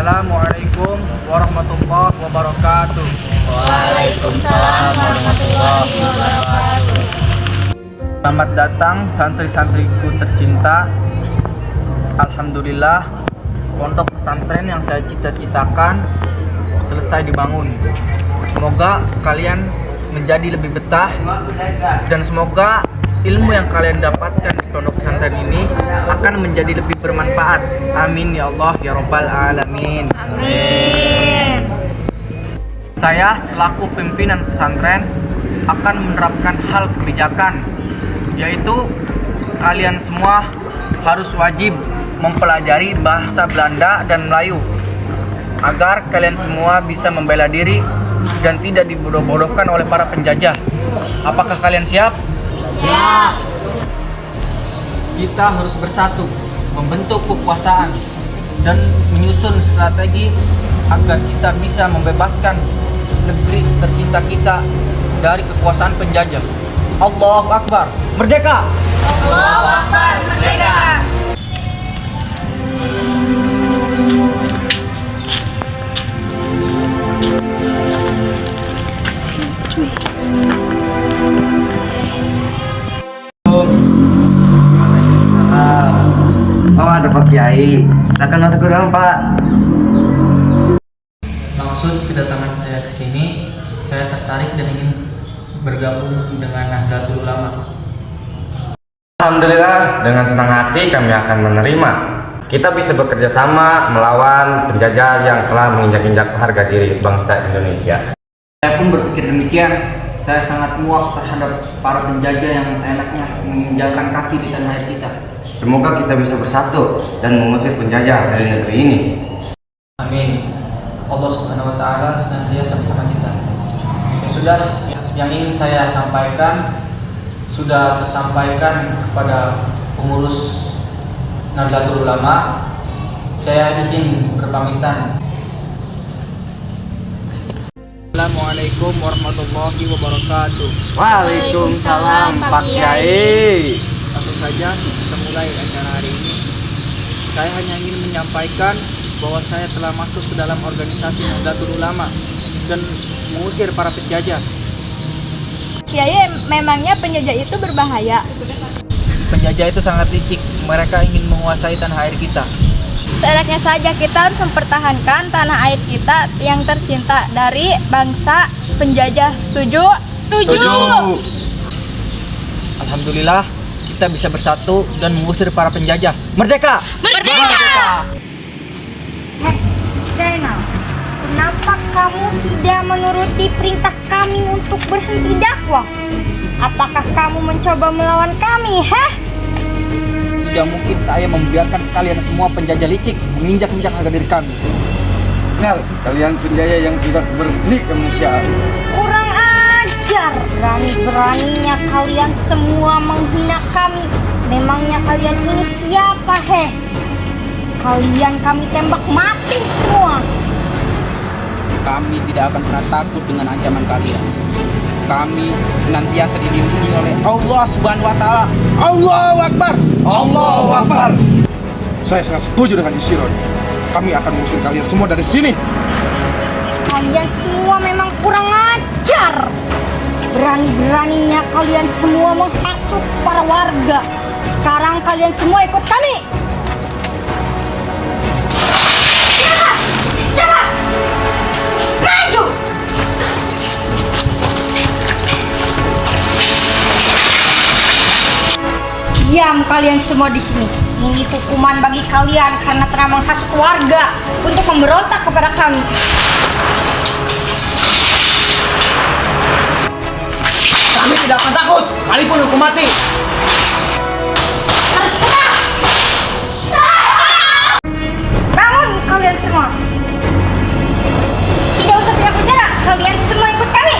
Assalamualaikum warahmatullahi wabarakatuh. Waalaikumsalam warahmatullahi wabarakatuh. Selamat datang santri-santriku tercinta. Alhamdulillah, pondok pesantren yang saya cita-citakan selesai dibangun. Semoga kalian menjadi lebih betah dan semoga ilmu yang kalian dapatkan di pondok pesantren ini akan menjadi lebih bermanfaat. Amin ya Allah ya Rabbal Alamin. Amin. Saya selaku pimpinan pesantren akan menerapkan hal kebijakan, yaitu kalian semua harus wajib mempelajari bahasa Belanda dan Melayu agar kalian semua bisa membela diri dan tidak dibodoh-bodohkan oleh para penjajah. Apakah kalian siap? Siap. Kita harus bersatu, membentuk kekuasaan dan menyusun strategi agar kita bisa membebaskan negeri tercinta kita dari kekuasaan penjajah. Allahu Akbar, merdeka! Allahu Akbar, merdeka! Oh, ada Pak Kiai. Silakan masuk ke ruang, Pak. Maksud kedatangan saya ke sini, saya tertarik dan ingin bergabung dengan Nahdlatul Ulama. Alhamdulillah, dengan senang hati kami akan menerima. Kita bisa bekerja sama melawan penjajah yang telah menginjak-injak harga diri bangsa Indonesia. Saya pun berpikir demikian. Saya sangat muak terhadap para penjajah yang seenaknya menginjakan kaki di tanah air kita. Semoga kita bisa bersatu dan mengusir penjajah dari negeri ini. Amin. Allah Subhanahu wa taala senantiasa bersama kita. Ya sudah, yang ingin saya sampaikan sudah tersampaikan kepada pengurus Nahdlatul Ulama. Saya izin berpamitan. Assalamualaikum warahmatullahi wabarakatuh. Waalaikumsalam, Pak Kiai. Langsung saja kita mulai acara hari ini. Saya hanya ingin menyampaikan bahwa saya telah masuk ke dalam organisasi Nahdlatul Ulama dan mengusir para penjajah. Kiai, memangnya penjajah itu berbahaya? Penjajah itu sangat licik. Mereka ingin menguasai tanah air kita. Seenaknya saja kita harus mempertahankan tanah air kita yang tercinta dari bangsa penjajah. Setuju? Setuju! Alhamdulillah, kita bisa bersatu dan mengusir para penjajah. Merdeka! Merdeka! Zainal, kenapa kamu tidak menuruti perintah kami untuk berhenti dakwah? Apakah kamu mencoba melawan kami, Tidak mungkin saya membiarkan kalian semua penjajah licik menginjak-injak harga diri kami. Nel, kalian penjajah yang tidak berbudi kemanusiaan. Kurang ajar, berani-beraninya kalian semua menghina kami. Memangnya kalian ini siapa, Kalian kami tembak mati semua. Kami tidak akan pernah takut dengan ancaman kalian. Kami senantiasa dilindungi oleh Allah Subhanahu wa taala. Allahu Akbar. Allahu Akbar. Saya sangat setuju dengan Isiron. Kami akan mengusir kalian semua dari sini. Kalian semua memang kurang ajar. Berani-beraninya kalian semua menghasut para warga. Sekarang kalian semua ikut kami. Cepat! Maju! Diam kalian semua di sini. Ini hukuman bagi kalian karena telah menghasut warga untuk memberontak kepada kami. Kami tidak akan takut, sekalipun hukum mati. Terserah! Bangun kalian semua. Tidak usah banyak bicara. Kalian semua ikut kami.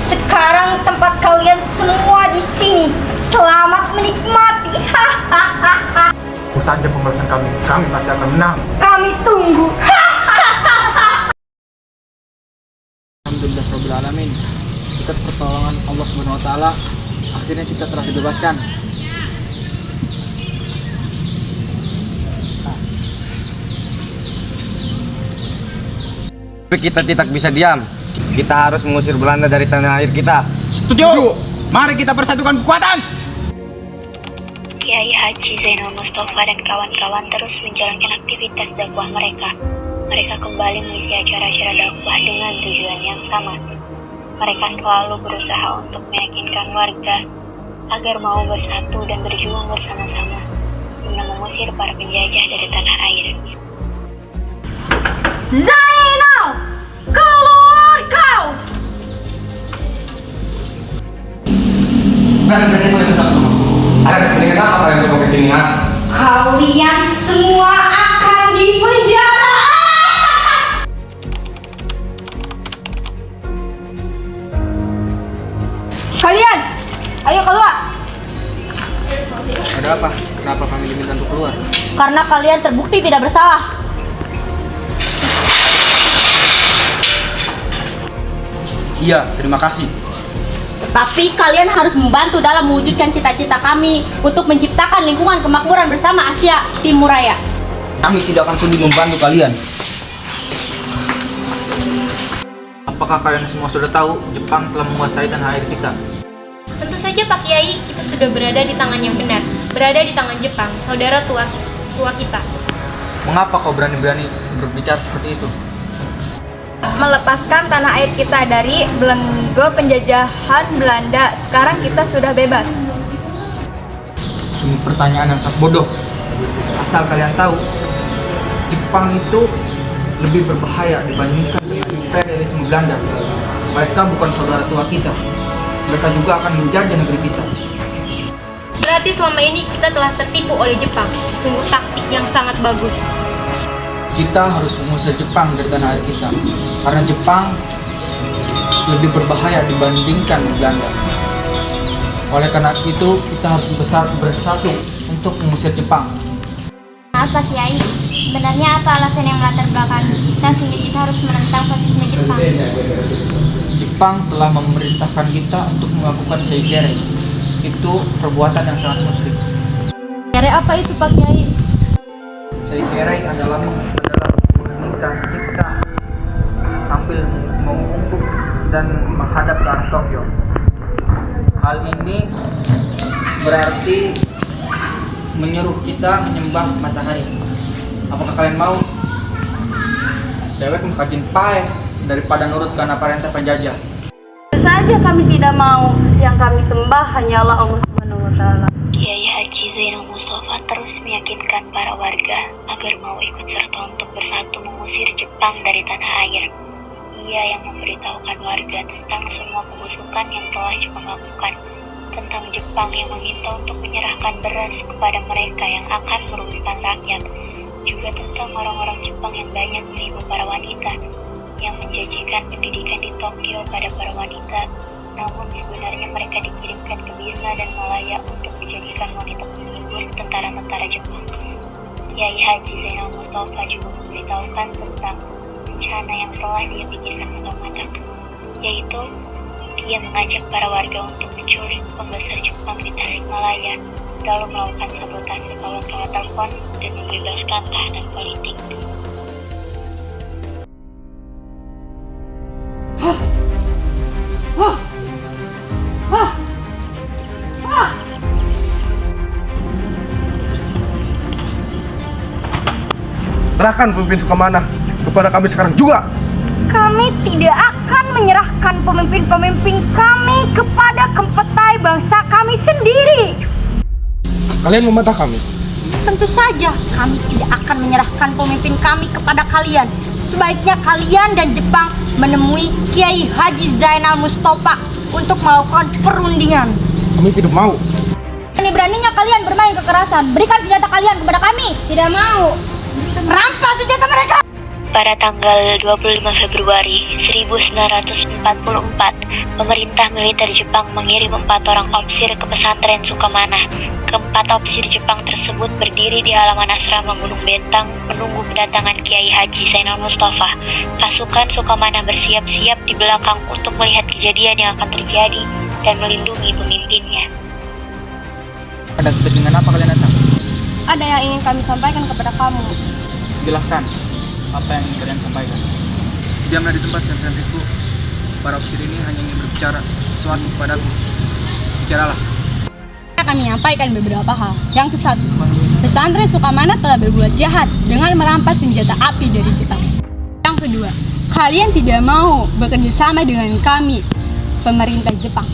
Sekarang tempat kalian semua di sini. Selamat menikmati. Saja pembalasan kami pasti akan menang. Kami tunggu. Alhamdulillah, akhirnya kita telah dibebaskan. Tapi kita tidak bisa diam. Kita harus mengusir Belanda dari tanah air kita. Setuju. Mari kita persatukan kekuatan. Kiai Haji Zainal Mustafa dan kawan-kawan terus menjalankan aktivitas dakwah mereka. Mereka kembali mengisi acara-acara dakwah dengan tujuan yang sama. Mereka selalu berusaha untuk meyakinkan warga agar mau bersatu dan berjuang bersama-sama guna mengusir para penjajah dari tanah air. Zainal, keluar kau! Berani kalian sama rumahku. Ada kepentingan apa kalian semua kesini, ha? Kalian semua akan dipenjara! Kalian, ayo keluar! Ada apa? Kenapa kami diminta untuk keluar? Karena kalian terbukti tidak bersalah. Iya, terima kasih. Tapi kalian harus membantu dalam mewujudkan cita-cita kami untuk menciptakan lingkungan kemakmuran bersama Asia Timur Raya. Kami tidak akan sudi membantu kalian. Apakah kalian semua sudah tahu Jepang telah menguasai tanah air kita? Tentu saja Pak Kiai, kita sudah berada di tangan yang benar, berada di tangan Jepang, saudara tua kita. Mengapa kau berani-berani berbicara seperti itu? Melepaskan tanah air kita dari belenggu penjajahan Belanda. Sekarang kita sudah bebas. Ini pertanyaan yang sangat bodoh. Asal kalian tahu, Jepang itu lebih berbahaya dibandingkan dengan imperialisme Belanda. Mereka bukan saudara tua kita. Mereka juga akan menjajah negeri kita. Berarti selama ini kita telah tertipu oleh Jepang. Sungguh taktik yang sangat bagus. Kita harus mengusir Jepang dari tanah air kita. Karena Jepang lebih berbahaya dibandingkan Belanda. Oleh karena itu, kita harus bersatu untuk mengusir Jepang. Apa Kiai? Sebenarnya apa alasan yang melatar belakangi kita sehingga kita harus menentang fasisme Jepang? Jepang telah memerintahkan kita untuk melakukan seikere. Itu perbuatan yang sangat musyrik. Kira apa itu Pak Kiai? Seikere adalah menghentikan kita sambil membungkuk dan menghadap ke arah Tokyo. Hal ini berarti menyuruh kita menyembah matahari. Apakah kalian mau? Dewek mengkaji pae daripada nurut karena perintah penjajah. Tentu saja kami tidak mau. Yang kami sembah hanyalah Allah Subhanahu wa taala. Kiai Haji Zainal Mustafa terus meyakinkan para warga agar mau ikut serta untuk bersatu mengusir Jepang dari tanah air. Ia yang memberitahukan warga tentang semua kebusukan yang telah Jepang lakukan, tentang Jepang yang meminta untuk menyerahkan beras kepada mereka yang akan merugikan rakyat, juga tentang orang-orang Jepang yang banyak menipu para wanita, yang menjanjikan pendidikan di Tokyo pada para wanita, namun sebenarnya mereka dikirimkan ke Birma dan Malaya untuk dijadikan wanita penghibur tentara-tentara Jepang. Kiai Haji Zainal Mustafa juga memberitahukan tentang rencana yang telah dia pikirkan matang-matang, yaitu dia mengajak para warga untuk menculik pembesar Jepang di Tasikmalaya, lalu melakukan sabotase kawat-kawat telepon dan membebaskan tahanan politik. Serahkan pemimpin Sukamana kepada kami sekarang juga. Kami tidak akan menyerahkan pemimpin-pemimpin kami kepada kempetai bangsa kami sendiri. Kalian membantah kami. Tentu saja kami tidak akan menyerahkan pemimpin kami kepada kalian. Sebaiknya kalian dan Jepang menemui Kiai Haji Zainal Mustafa untuk melakukan perundingan. Kami tidak mau. Berani-beraninya kalian bermain kekerasan. Berikan senjata kalian kepada kami. Tidak mau. Rampas senjata mereka. Pada tanggal 25 Februari 1944, pemerintah militer Jepang mengirim 4 orang opsir ke pesantren Sukamana. Keempat opsir Jepang tersebut berdiri di halaman asrama Gunung Bentang menunggu kedatangan Kiai Haji Zainal Mustafa. Pasukan Sukamana bersiap-siap di belakang untuk melihat kejadian yang akan terjadi dan melindungi pemimpinnya. Ada kepentingan apa kalian datang? Ada yang ingin kami sampaikan kepada kamu. Silahkan, apa yang ingin kalian sampaikan? Diamlah di tempat santriku. Para ofisir ini hanya ingin berbicara sesuatu kepadaku. Bicaralah. Akan menyampaikan beberapa hal. Yang ke-1, pesantren Sukamana telah berbuat jahat dengan merampas senjata api dari Jepang. Yang kedua, kalian tidak mau bekerja sama dengan kami, pemerintah Jepang.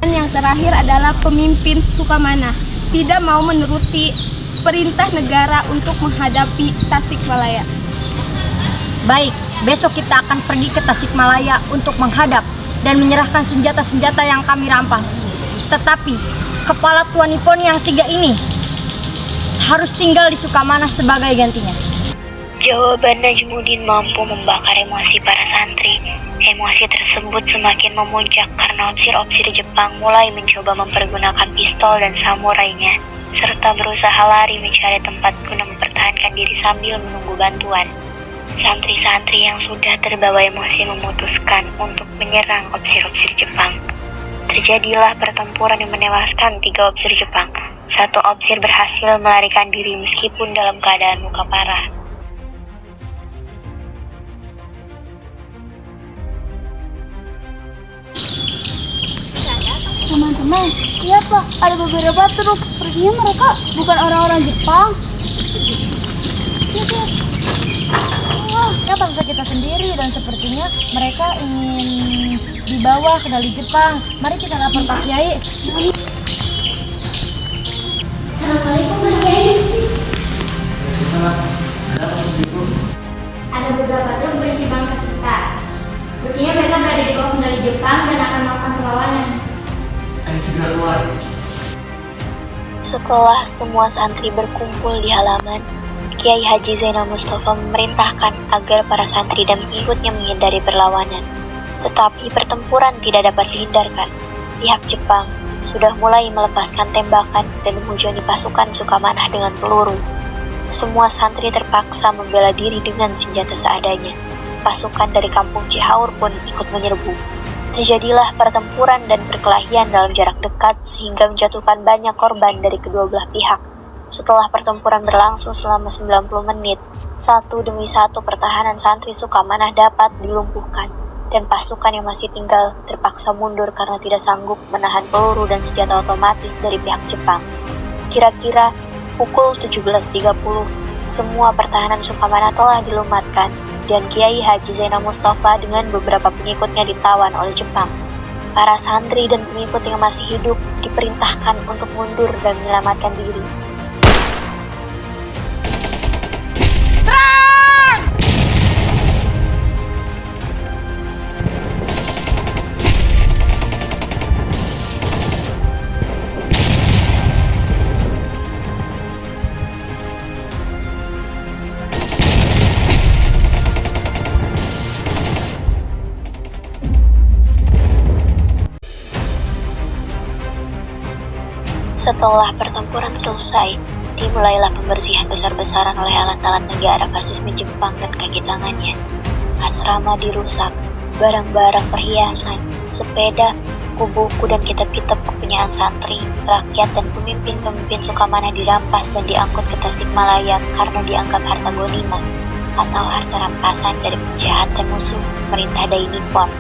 Dan yang terakhir adalah pemimpin Sukamana tidak mau menuruti perintah negara untuk menghadapi Tasikmalaya. Baik, besok kita akan pergi ke Tasikmalaya untuk menghadap dan menyerahkan senjata-senjata yang kami rampas. Tetapi, kepala Tuan Nippon yang 3 ini harus tinggal di Sukamana sebagai gantinya. Jawaban Najmuddin mampu membakar emosi para santri. Emosi tersebut semakin memuncak karena opsir-opsir Jepang mulai mencoba mempergunakan pistol dan samurainya, serta berusaha lari mencari tempat guna mempertahankan diri sambil menunggu bantuan. Santri-santri yang sudah terbawa emosi memutuskan untuk menyerang opsir-opsir Jepang. Terjadilah pertempuran yang menewaskan 3 opsir Jepang. 1 opsir berhasil melarikan diri meskipun dalam keadaan luka parah. Teman-teman, lihat Pak, ada beberapa truk. Sepertinya mereka bukan orang-orang Jepang. Ya, bangsa kita sendiri dan sepertinya mereka ingin dibawa ke dari Jepang. Mari kita lapor Pak Kiai. Assalamualaikum Pak Kiai. Ada beberapa truk berisi bangsa kita. Sepertinya mereka berada di bawah kendali Jepang dan akan melakukan perlawanan. Ayo segera keluar. Setelah semua santri berkumpul di halaman, Kiai Haji Zainal Mustafa memerintahkan agar para santri dan pengikutnya menghindari perlawanan. Tetapi pertempuran tidak dapat dihindarkan. Pihak Jepang sudah mulai melepaskan tembakan dan menghujani pasukan Sukamana dengan peluru. Semua santri terpaksa membela diri dengan senjata seadanya. Pasukan dari kampung Cihaur pun ikut menyerbu. Terjadilah pertempuran dan perkelahian dalam jarak dekat sehingga menjatuhkan banyak korban dari kedua belah pihak. Setelah pertempuran berlangsung selama 90 menit, satu demi satu pertahanan santri Sukamana dapat dilumpuhkan dan pasukan yang masih tinggal terpaksa mundur karena tidak sanggup menahan peluru dan senjata otomatis dari pihak Jepang. Kira-kira pukul 17.30, semua pertahanan Sukamana telah dilumatkan dan Kiai Haji Zainal Mustafa dengan beberapa pengikutnya ditawan oleh Jepang. Para santri dan pengikut yang masih hidup diperintahkan untuk mundur dan menyelamatkan diri. Setelah pertempuran selesai, dimulailah pembersihan besar-besaran oleh alat-alat negara fasisme Jepang dan kaki tangannya. Asrama dirusak, barang-barang perhiasan, sepeda, buku-buku dan kitab-kitab kepunyaan santri, rakyat dan pemimpin-pemimpin Sukamana dirampas dan diangkut ke Tasikmalaya karena dianggap harta gonima atau harta rampasan dari penjahat dan musuh pemerintah Dai Nippon.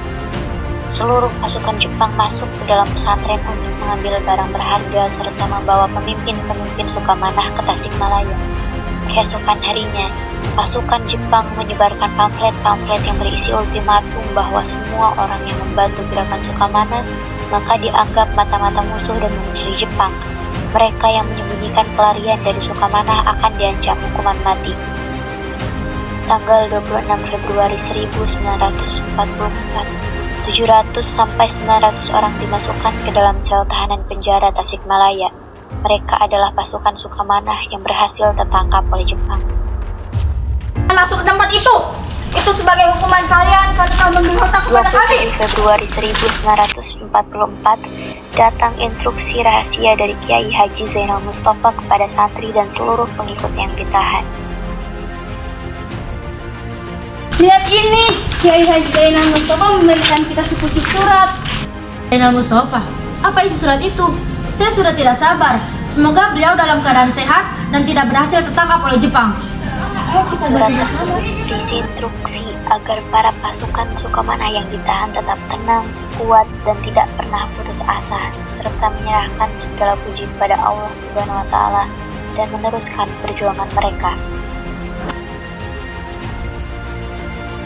Seluruh pasukan Jepang masuk ke dalam pesantren untuk mengambil barang berharga serta membawa pemimpin-pemimpin Sukamana ke Tasikmalaya. Keesokan harinya, pasukan Jepang menyebarkan pamflet-pamflet yang berisi ultimatum bahwa semua orang yang membantu gerakan Sukamana maka dianggap mata-mata musuh dan memusuhi Jepang. Mereka yang menyembunyikan pelarian dari Sukamana akan diancam hukuman mati. Tanggal 26 Februari 1944, 700 sampai 900 orang dimasukkan ke dalam sel tahanan penjara Tasikmalaya. Mereka adalah pasukan Sukamana yang berhasil tertangkap oleh Jepang. Masuk ke tempat itu sebagai hukuman kalian karena telah memberontak kepada kami. 27 Februari 1944, datang instruksi rahasia dari Kiai Haji Zainal Mustafa kepada santri dan seluruh pengikutnya yang ditahan. Lihat ini, Kiai Haji Zainal Mustafa memberikan kita sepucuk surat. Zainal Mustafa, apa isi surat itu? Saya sudah tidak sabar. Semoga beliau dalam keadaan sehat dan tidak berhasil tertangkap oleh Jepang. Surat tersebut berisi instruksi agar para pasukan Sukamana yang ditahan tetap tenang, kuat, dan tidak pernah putus asa, serta menyerahkan segala puji kepada Allah Subhanahu wa Ta'ala dan meneruskan perjuangan mereka.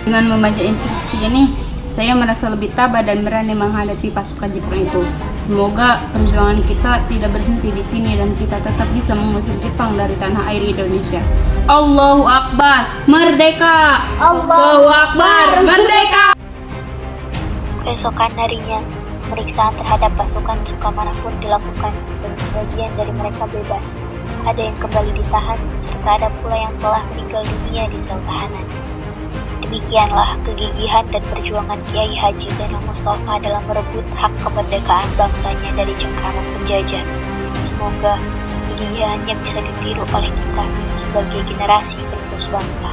Dengan membaca instruksi ini, saya merasa lebih tabah dan berani menghadapi pasukan Jepang itu. Semoga perjuangan kita tidak berhenti di sini dan kita tetap bisa mengusir Jepang dari tanah air Indonesia. Allahu Akbar, merdeka! Allahu Akbar, merdeka! Keesokan harinya, pemeriksaan terhadap pasukan Sukamana pun dilakukan dan sebagian dari mereka bebas. Ada yang kembali ditahan, serta ada pula yang telah meninggal dunia di sel tahanan. Demikianlah kegigihan dan perjuangan Kiai Haji Zainal Mustafa dalam merebut hak kemerdekaan bangsanya dari cengkraman penjajah. Semoga kegigihannya bisa ditiru oleh kita sebagai generasi penerus bangsa.